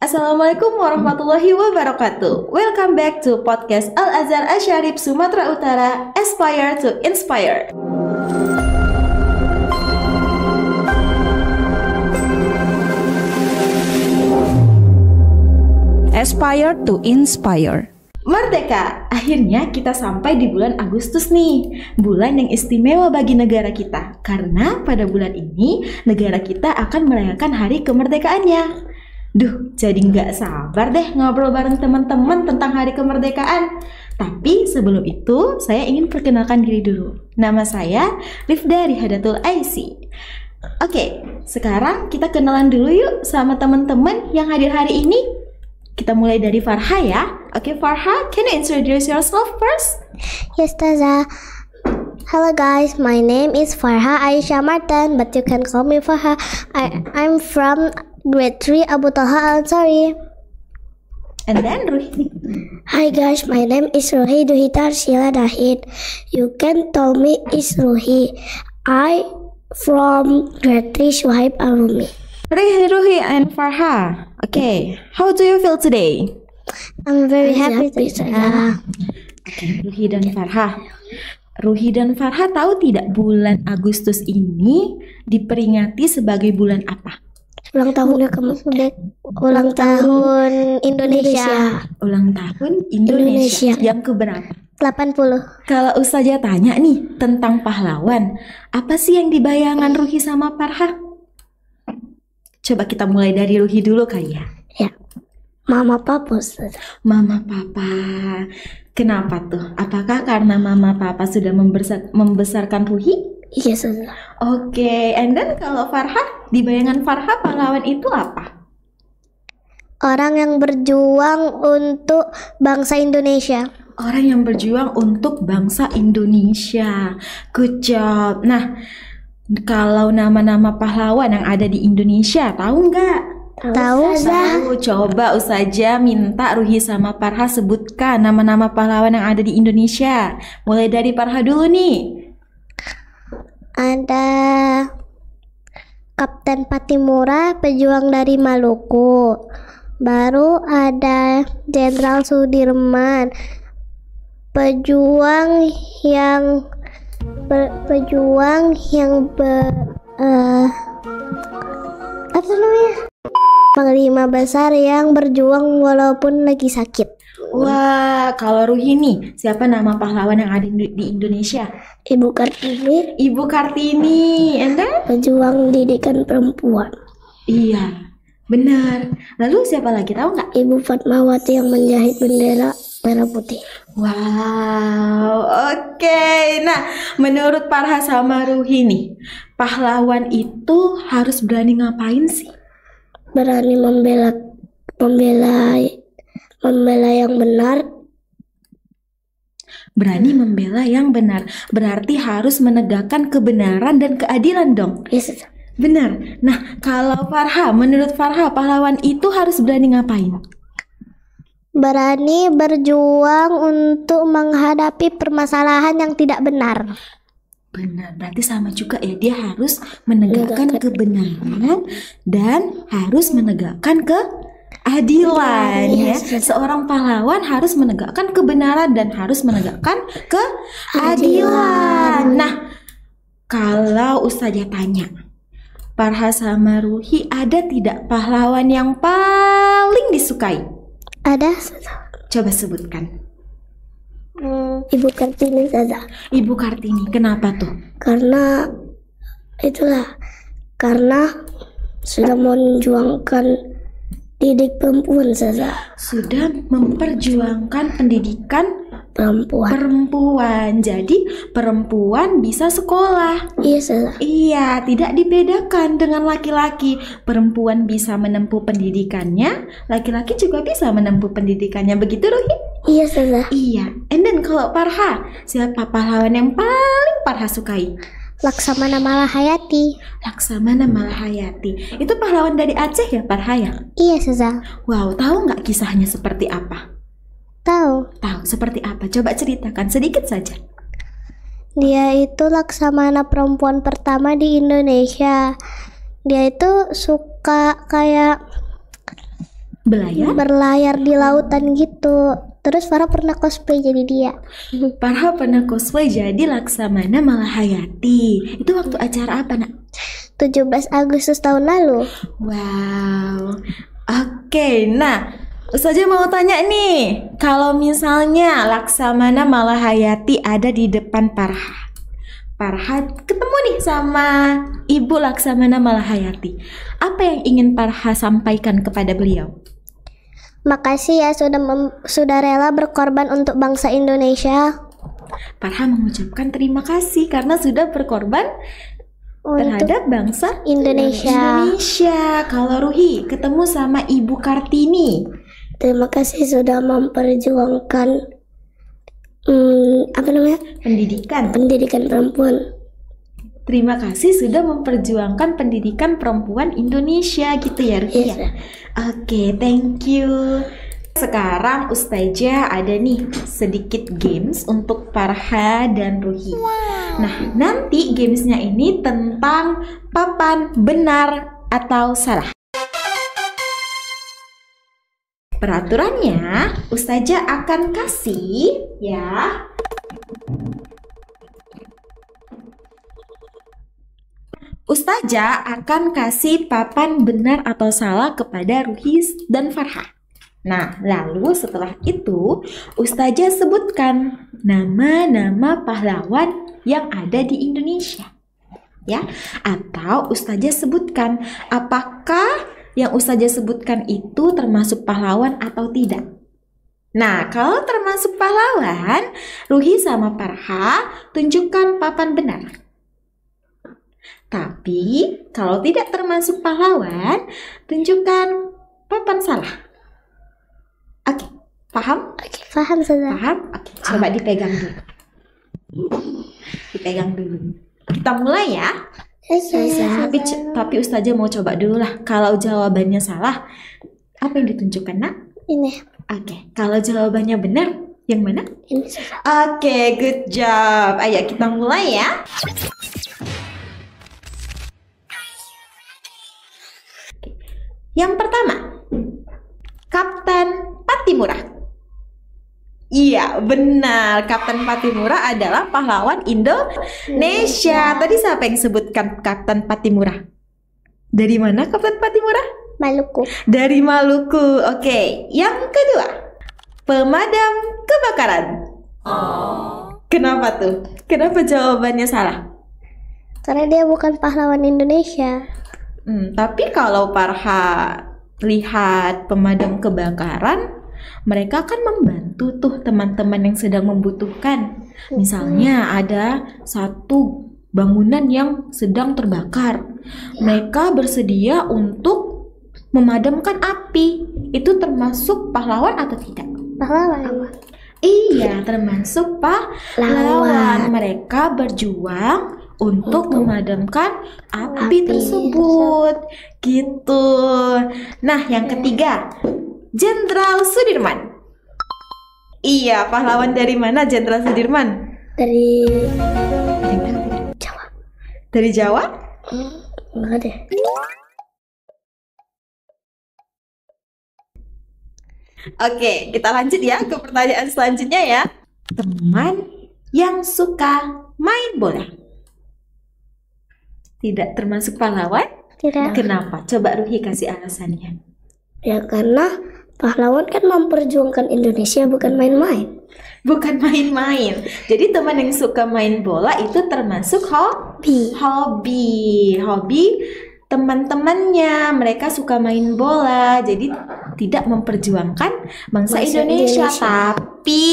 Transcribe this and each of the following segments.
Assalamualaikum warahmatullahi wabarakatuh. Welcome back to podcast Al-Azhar Asyarif Sumatera Utara, Aspire to Inspire. Aspire to Inspire. Merdeka, akhirnya kita sampai di bulan Agustus nih. Bulan yang istimewa bagi negara kita. Karena pada bulan ini, negara kita akan merayakan hari kemerdekaannya. Duh, jadi nggak sabar deh ngobrol bareng teman-teman tentang hari kemerdekaan. Tapi sebelum itu, saya ingin perkenalkan diri dulu. Nama saya Rifda Rihadatul Aisy. Oke, sekarang kita kenalan dulu yuk sama teman-teman yang hadir hari ini. Kita mulai dari Farha ya. Oke, Farha, can you introduce yourself first? Yes, Taza. Hello guys, my name is Farha Aisyah Martin, but you can call me Farha. I'm from grade 3 Abu Talha Al-Ansari. And then Ruhi. Hi guys, my name is Ruhi Duhita Arsila Dahid. You can tell me is Ruhi. I from grade 3 Suhaib Arumi. Ruhi and Farha. Okay, how do you feel today? I'm very happy Taza. Okay, Ruhi dan Farha. Ruhi dan Farha tahu tidak bulan Agustus ini diperingati sebagai bulan apa? Ulang tahun Indonesia. Ulang tahun Indonesia. Yang keberapa? 80. Kalau Ustazah tanya nih tentang pahlawan, apa sih yang dibayangkan Ruhi sama Farha? Coba kita mulai dari Ruhi dulu kali ya. Ya. Mama Papa. Ustazah. Mama Papa. Kenapa tuh? Apakah karena Mama Papa sudah membesarkan Ruhi? Iya, Ustazah. Oke, and then kalau Farha, di bayangan Farha pahlawan itu apa? Orang yang berjuang untuk bangsa Indonesia. Orang yang berjuang untuk bangsa Indonesia. Good job. Nah, kalau nama-nama pahlawan yang ada di Indonesia, tahu nggak? Tahu. Coba Ustazah minta Ruhi sama Farha sebutkan nama-nama pahlawan yang ada di Indonesia. Mulai dari Farha dulu nih. Ada Kapten Patimura, pejuang dari Maluku. Baru ada Jenderal Sudirman, pejuang yang apa namanya? Panglima besar yang berjuang walaupun lagi sakit. Wah, kalau Ruhi nih, siapa nama pahlawan yang ada di Indonesia? Ibu Kartini. Ibu Kartini, and then? Pejuang didikan perempuan. Iya, benar. Lalu siapa lagi, tahu nggak? Ibu Fatmawati yang menjahit bendera merah putih. Wow, oke. Nah, menurut Farha sama Ruhi nih, pahlawan itu harus berani ngapain sih? Berani membela yang benar. Berani membela yang benar. Berarti harus menegakkan kebenaran dan keadilan dong. Yes. Benar. Nah, kalau Farha, menurut Farha, pahlawan itu harus berani ngapain? Berani berjuang untuk menghadapi permasalahan yang tidak benar. Benar, berarti sama juga ya. Dia harus menegakkan kebenaran dan harus menegakkan keadilan ya. Seorang pahlawan harus menegakkan kebenaran dan harus menegakkan keadilan. Nah, kalau Ustazah tanya, Farha sama Ruhi, ada tidak pahlawan yang paling disukai? Ada. Coba sebutkan. Ibu Kartini saja. Ibu Kartini, kenapa tuh? Karena sudah memperjuangkan didik perempuan saja. Sudah memperjuangkan pendidikan perempuan. Jadi perempuan bisa sekolah. Iya saja. Iya, tidak dibedakan dengan laki-laki. Perempuan bisa menempuh pendidikannya, laki-laki juga bisa menempuh pendidikannya. Begitu, Ruhi? Iya saja. Iya. And then kalau Farha, siapa pahlawan yang paling Farha sukai? Laksamana Malahayati. Laksamana Malahayati. Itu pahlawan dari Aceh ya, Farha ya? Iya saja. Wow, tahu nggak kisahnya seperti apa? Tahu. Tahu seperti apa? Coba ceritakan sedikit saja. Dia itu laksamana perempuan pertama di Indonesia. Dia itu suka kayak berlayar di lautan gitu. Terus Farah pernah cosplay jadi dia. Farha pernah cosplay jadi Laksamana Malahayati. Itu waktu acara apa, Nak? 17 Agustus tahun lalu. Wow. Oke, nah Ustazah mau tanya nih, kalau misalnya Laksamana Malahayati ada di depan Farha, Farha ketemu nih sama Ibu Laksamana Malahayati, apa yang ingin Farha sampaikan kepada beliau? Makasih ya sudah rela berkorban untuk bangsa Indonesia. Farha mengucapkan terima kasih karena sudah berkorban terhadap bangsa Indonesia. Kalau Ruhi ketemu sama Ibu Kartini, Terima kasih sudah memperjuangkan pendidikan perempuan. Terima kasih sudah memperjuangkan pendidikan perempuan Indonesia gitu ya, Ruhi ya. Yes. Oke, thank you. Sekarang Ustazah ada nih sedikit games untuk Farha dan Ruhi. Nah, nanti gamesnya ini tentang papan benar atau salah. Peraturannya, Ustazah akan kasih ya. Ustazah akan kasih papan benar atau salah kepada Ruhi dan Farha. Nah, lalu setelah itu Ustazah sebutkan nama-nama pahlawan yang ada di Indonesia. Ya, atau Ustazah sebutkan apakah yang Ustazah sebutkan itu termasuk pahlawan atau tidak. Nah, kalau termasuk pahlawan, Ruhi sama Farha tunjukkan papan benar. Tapi, kalau tidak termasuk pahlawan, tunjukkan papan salah. Oke, paham? Oke, paham sudah. Paham? Oke, coba dipegang dulu. Dipegang dulu. Kita mulai ya. Tapi Ustazah mau coba dulu lah. Kalau jawabannya salah, apa yang ditunjukkan, Nak? Ini. Oke, kalau jawabannya benar, yang mana? Ini sudah. Oke, good job. Ayo kita mulai ya. Yang pertama, Kapten Patimura. Iya, benar. Kapten Patimura adalah pahlawan Indonesia. Tadi siapa yang sebutkan Kapten Patimura? Dari mana Kapten Patimura? Maluku. Dari Maluku. Oke, yang kedua, pemadam kebakaran. Kenapa tuh? Kenapa jawabannya salah? Karena dia bukan pahlawan Indonesia. Tapi kalau Farha lihat pemadam kebakaran, mereka akan membantu tuh teman-teman yang sedang membutuhkan. Misalnya ada satu bangunan yang sedang terbakar. Mereka bersedia untuk memadamkan api. Itu termasuk pahlawan atau tidak? Pahlawan. Iya, termasuk pahlawan. Mereka berjuang untuk memadamkan api tersebut. Gitu. Nah, yang ketiga, Jenderal Sudirman. Iya, pahlawan dari mana Jenderal Sudirman? Dari mana? Jawa. Dari Jawa? Enggak deh. Oke, kita lanjut ya ke pertanyaan selanjutnya ya. Teman yang suka main bola. Tidak termasuk pahlawan? Tidak. Kenapa? Coba Ruhi kasih alasannya. Ya karena pahlawan kan memperjuangkan Indonesia, bukan main-main. Bukan main-main. Jadi teman yang suka main bola itu termasuk hobi teman-temannya. Mereka suka main bola, jadi tidak memperjuangkan bangsa Indonesia. Tapi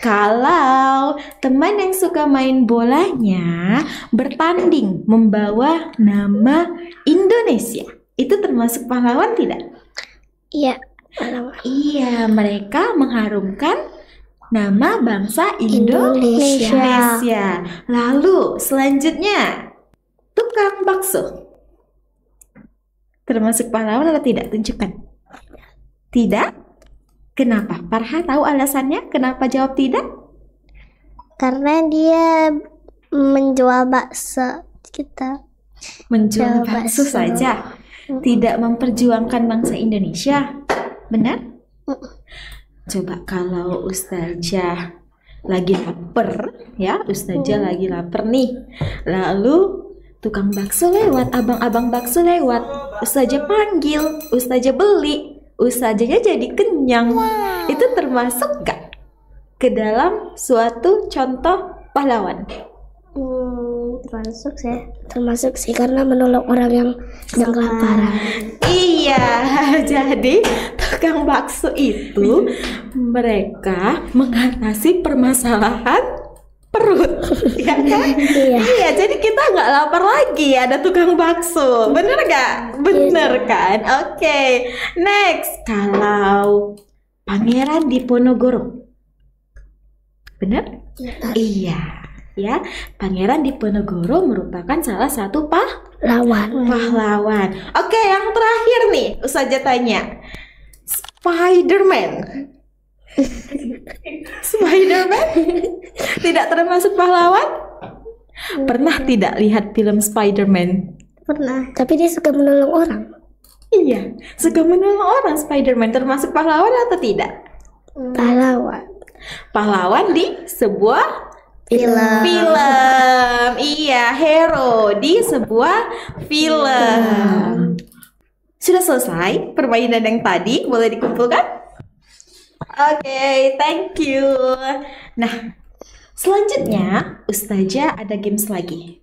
kalau teman yang suka main bolanya bertanding membawa nama Indonesia, itu termasuk pahlawan tidak? Iya, pahlawan. Iya, mereka mengharumkan nama bangsa Indonesia. Lalu selanjutnya, tukang bakso. Termasuk pahlawan atau tidak? Tunjukkan. Tidak? Kenapa? Farha tahu alasannya? Kenapa jawab tidak? Karena dia menjual bakso Menjual bakso saja. Tidak memperjuangkan bangsa Indonesia. Benar? Coba kalau Ustazah lagi lapar, ya, Ustazah lagi lapar nih. Lalu tukang bakso lewat, abang-abang bakso lewat. Ustazah panggil, Ustazah beli. Ustazahnya jadi kenyang. Itu termasuk gak ke dalam suatu contoh pahlawan? Termasuk sih karena menolong orang yang sedang kelaparan. Iya, jadi tukang bakso itu mereka mengatasi permasalahan perut, ya kan? Iya, jadi kita nggak lapar lagi, ada tukang bakso, bener gak? Bener kan? Oke, next, kalau Pangeran Diponegoro, bener? Iya. Ya, Pangeran Diponegoro merupakan salah satu pahlawan. Oke, yang terakhir nih, Ustazah tanya, Spider-Man. Spider-Man tidak termasuk pahlawan? Pernah tidak lihat film Spider-Man? Pernah, tapi dia suka menolong orang. Iya, suka menolong orang. Spider-Man termasuk pahlawan atau tidak? Pahlawan di sebuah film. Iya, hero di sebuah film. Sudah selesai permainan yang tadi, boleh dikumpulkan? Oke, thank you. Nah, selanjutnya Ustazah ada games lagi.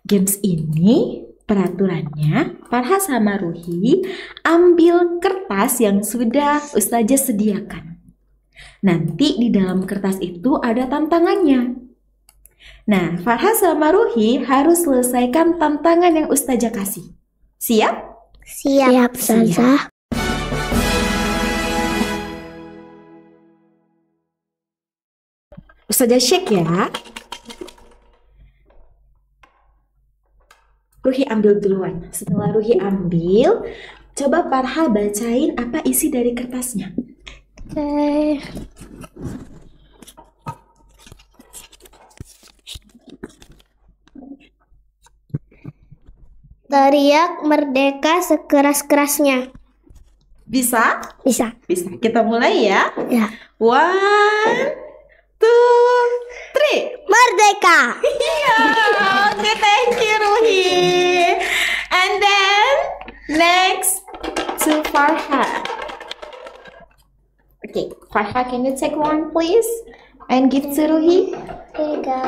Games ini peraturannya, Farha sama Ruhi ambil kertas yang sudah Ustazah sediakan. Nanti di dalam kertas itu ada tantangannya. Nah, Farha sama Ruhi harus selesaikan tantangan yang Ustazah kasih. Siap? Siap, Ustazah. Ustazah shake ya. Ruhi ambil duluan. Setelah Ruhi ambil, coba Farha bacain apa isi dari kertasnya. Oke. Teriak merdeka sekeras-kerasnya. Bisa? Bisa. Bisa. Kita mulai ya. Ya. 1, 2, 3. Merdeka. Iya. Oke, thank you Ruhi. And then next to Farha. Okay, Farha, can you take one please and give to Ruhi? Here you go.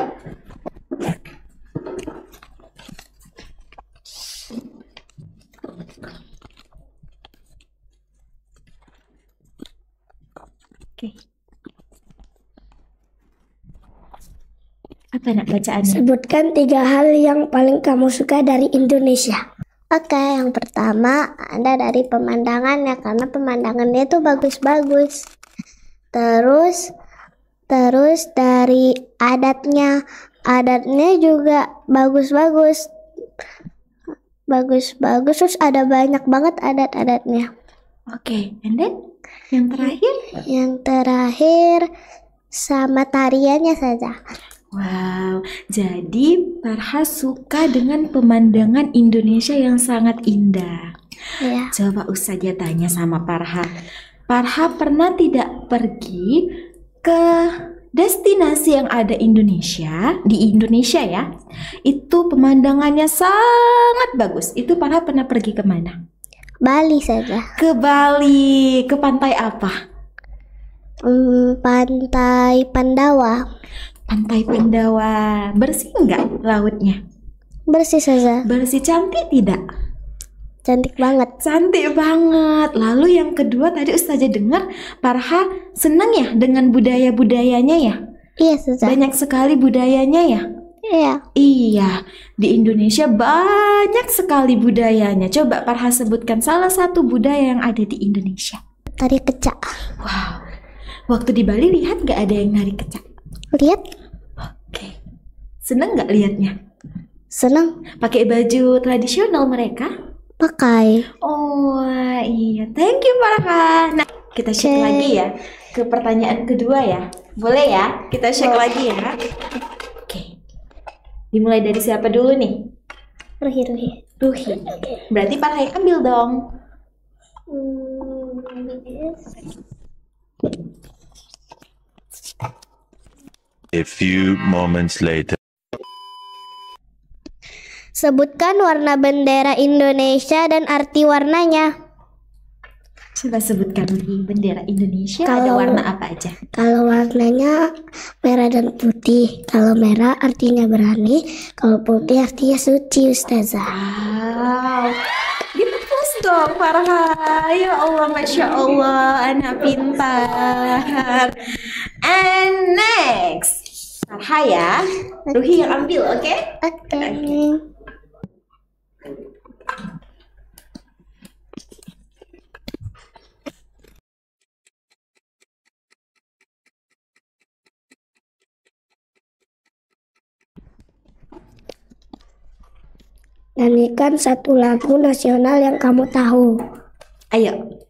Oke. Apa nak bacaannya? Sebutkan 3 hal yang paling kamu suka dari Indonesia. Oke, yang pertama ada dari pemandangannya karena pemandangannya itu bagus-bagus. Terus dari adatnya juga bagus-bagus. Bagus-bagus, terus ada banyak banget adat-adatnya. Oke, and then yang terakhir? Yang terakhir sama tariannya saja. Wow, jadi Farha suka dengan pemandangan Indonesia yang sangat indah. Ya. Coba Ustazah tanya sama Farha. Farha pernah tidak pergi ke destinasi yang ada di Indonesia ya? Itu pemandangannya sangat bagus. Itu Farha pernah pergi kemana? Bali saja. Ke Bali, ke pantai apa? Pantai Pandawa. Pantai Pandawa. Bersih enggak lautnya? Bersih saja. Bersih, cantik tidak? Cantik banget. Cantik banget. Lalu yang kedua tadi Ustazah dengar Farha senang ya dengan budaya-budayanya ya? Iya saja. Banyak sekali budayanya ya? Iya. Iya, di Indonesia banyak sekali budayanya. Coba Farha sebutkan salah satu budaya yang ada di Indonesia. Tari kecak. Wow, waktu di Bali lihat gak ada yang nari kecak? Lihat? Oke, seneng gak lihatnya? Senang. Pakai baju tradisional mereka? Pakai. Oh iya, thank you Farha. Nah, kita share lagi ya ke pertanyaan kedua ya. Boleh ya? Kita share lagi ya. Oke. Dimulai dari siapa dulu nih? Ruhi. Ruhi. Berarti Farha yang ambil dong. A few moments later. Sebutkan warna bendera Indonesia dan arti warnanya. Coba sebutkan nih, bendera Indonesia ada Kalau- warna apa aja? Kalau warnanya merah dan putih. Kalau merah artinya berani, kalau putih artinya suci, Ustazah. Wow, diputus dong Farha. Ya Allah, Masya Allah, anak pintar. And next, Farha ya, Ruhi yang ambil, oke? Oke. Nyanyikan satu lagu nasional yang kamu tahu. Ayo,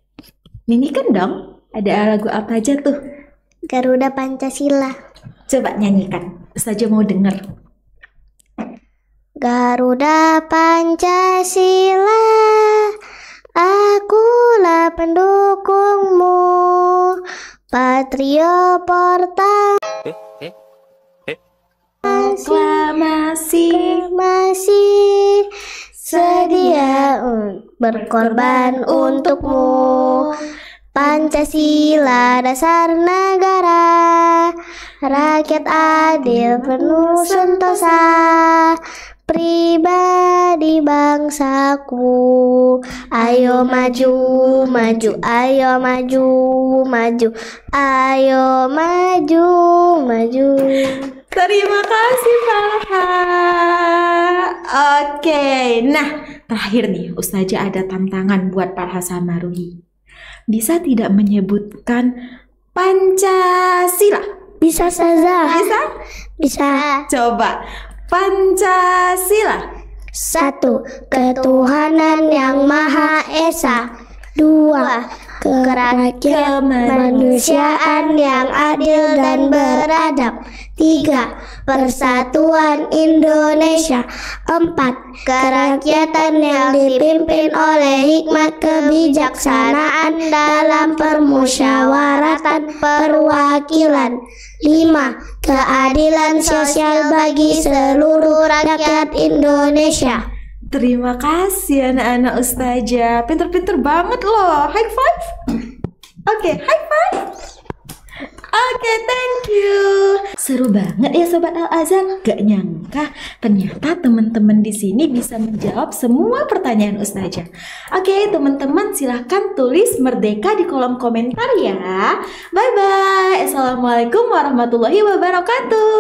nyanyikan dong. Ada lagu apa aja tuh? Garuda Pancasila. Coba nyanyikan, saja mau denger. Garuda Pancasila, akulah pendukungmu, Patrio Portal Aklamasi. masih sedia berkorban untukmu. Pancasila dasar negara, rakyat adil penuh sentosa, pribadi bangsaku. Ayo maju, maju, ayo maju, maju, ayo maju, maju. Terima kasih Farha. Oke, nah terakhir nih Ustazah ada tantangan buat Farha sama Ruhi. Bisa tidak menyebutkan Pancasila? Bisa saja. Bisa? Bisa. Coba Pancasila. 1. Ketuhanan yang Maha Esa. 2. Kemanusiaan yang adil dan beradab. 3. Persatuan Indonesia. 4. Kerakyatan yang dipimpin oleh hikmat kebijaksanaan dalam permusyawaratan perwakilan. 5. Keadilan sosial bagi seluruh rakyat Indonesia. Terima kasih anak-anak Ustazah. Pinter-pinter banget loh. High five. Oke, high five. Oke, thank you. Seru banget ya Sobat Al-Azhar. Gak nyangka ternyata teman-teman di sini bisa menjawab semua pertanyaan Ustazah. Oke, teman-teman silahkan tulis merdeka di kolom komentar ya. Bye-bye. Assalamualaikum warahmatullahi wabarakatuh.